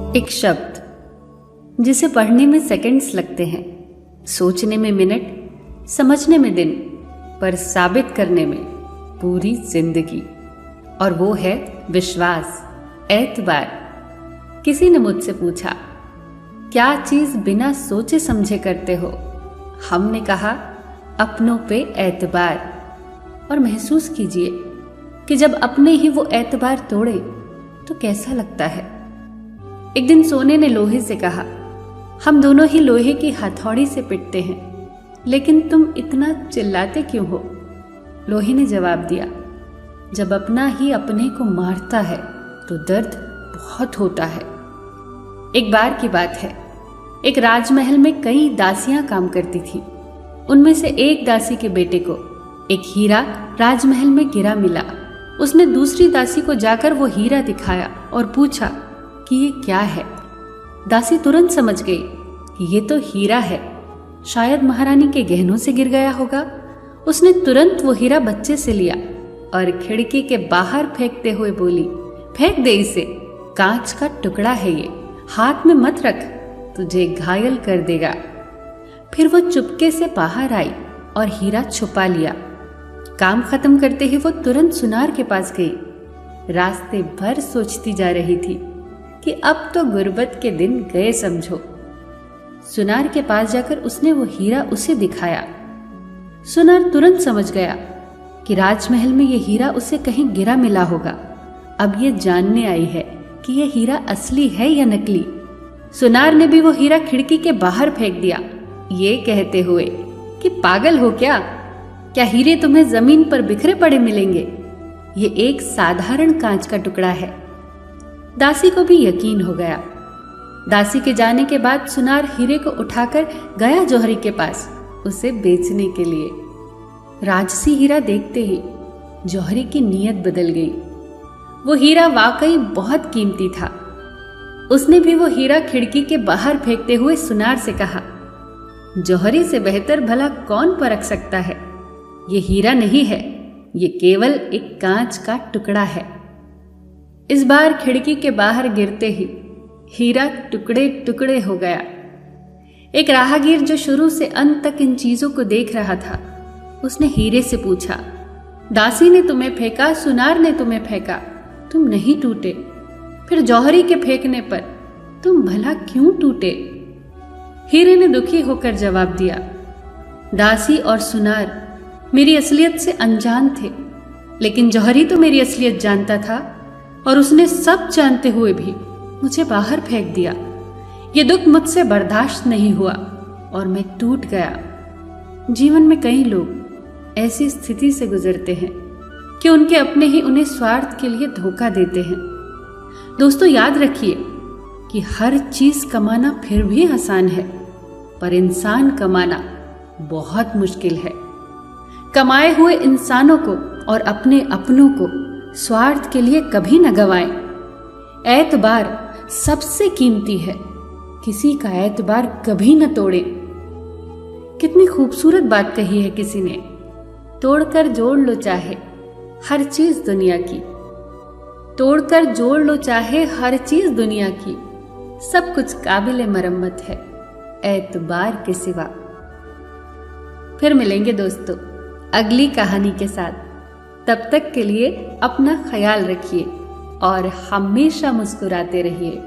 एक शब्द जिसे पढ़ने में सेकंड्स लगते हैं, सोचने में मिनट, समझने में दिन, पर साबित करने में पूरी जिंदगी। और वो है विश्वास, एतबार। किसी ने मुझसे पूछा, क्या चीज बिना सोचे समझे करते हो? हमने कहा, अपनों पे एतबार। और महसूस कीजिए कि जब अपने ही वो एतबार तोड़े तो कैसा लगता है। एक दिन सोने ने लोहे से कहा, हम दोनों ही लोहे की हथौड़ी से पिटते हैं, लेकिन तुम इतना चिल्लाते क्यों हो? लोहे ने जवाब दिया, जब अपना ही अपने को मारता है तो दर्द बहुत होता है। एक बार की बात है, एक राजमहल में कई दासियां काम करती थी। उनमें से एक दासी के बेटे को एक हीरा राजमहल में गिरा मिला। उसने दूसरी दासी को जाकर वो हीरा दिखाया और पूछा कि ये क्या है। दासी तुरंत समझ गई कि ये तो हीरा है, शायद महारानी के गहनों से गिर गया होगा। उसने तुरंत वो हीरा बच्चे से लिया और खिड़की के बाहर फेंकते हुए बोली, फेंक दे इसे, कांच का टुकड़ा है ये, हाथ में मत रख, तुझे घायल कर देगा। फिर वो चुपके से बाहर आई और हीरा छुपा लिया। काम खत्म करते ही वो तुरंत सुनार के पास गई। रास्ते भर सोचती जा रही थी कि अब तो गुर्बत के दिन गए समझो। सुनार के पास जाकर उसने वो हीरा उसे दिखाया। सुनार तुरंत समझ गया कि राजमहल में ये हीरा उसे कहीं गिरा मिला होगा। अब ये जानने आई है कि ये हीरा असली है या नकली। सुनार ने भी वो हीरा खिड़की के बाहर फेंक दिया, ये कहते हुए कि पागल हो क्या हीरे तुम्हें जमीन पर बिखरे पड़े मिलेंगे? ये एक साधारण कांच का टुकड़ा है। दासी को भी यकीन हो गया। दासी के जाने के बाद सुनार हीरे को उठाकर गया जौहरी के पास उसे बेचने के लिए। राजसी हीरा देखते ही जौहरी की नीयत बदल गई। वो हीरा वाकई बहुत कीमती था। उसने भी वो हीरा खिड़की के बाहर फेंकते हुए सुनार से कहा, जौहरी से बेहतर भला कौन परख सकता है? ये हीरा नहीं है, ये केवल एक कांच का टुकड़ा है। इस बार खिड़की के बाहर गिरते ही हीरा टुकड़े टुकड़े हो गया। एक राहगीर जो शुरू से अंत तक इन चीजों को देख रहा था, उसने हीरे से पूछा, दासी ने तुम्हें फेंका, सुनार ने तुम्हें फेंका, तुम नहीं टूटे, फिर जौहरी के फेंकने पर तुम भला क्यों टूटे? हीरे ने दुखी होकर जवाब दिया, दासी और सुनार मेरी असलियत से अनजान थे, लेकिन जौहरी तो मेरी असलियत जानता था और उसने सब जानते हुए भी मुझे बाहर फेंक दिया। ये दुख मुझसे बर्दाश्त नहीं हुआ और मैं टूट गया। जीवन में कई लोग ऐसी स्थिति से गुजरते हैं कि उनके अपने ही उन्हें स्वार्थ के लिए धोखा देते हैं। दोस्तों, याद रखिए कि हर चीज कमाना फिर भी आसान है, पर इंसान कमाना बहुत मुश्किल है। कमाए हुए इंसानों को और अपने अपनों को स्वार्थ के लिए कभी न गवाएं। एतबार सबसे कीमती है, किसी का एतबार कभी न तोड़ें। कितनी खूबसूरत बात कही है किसी ने, तोड़कर जोड़ लो चाहे हर चीज दुनिया की, तोड़कर जोड़ लो चाहे हर चीज दुनिया की, सब कुछ काबिल मरम्मत है एतबार के सिवा। फिर मिलेंगे दोस्तों अगली कहानी के साथ। तब तक के लिए अपना ख्याल रखिए और हमेशा मुस्कुराते रहिए।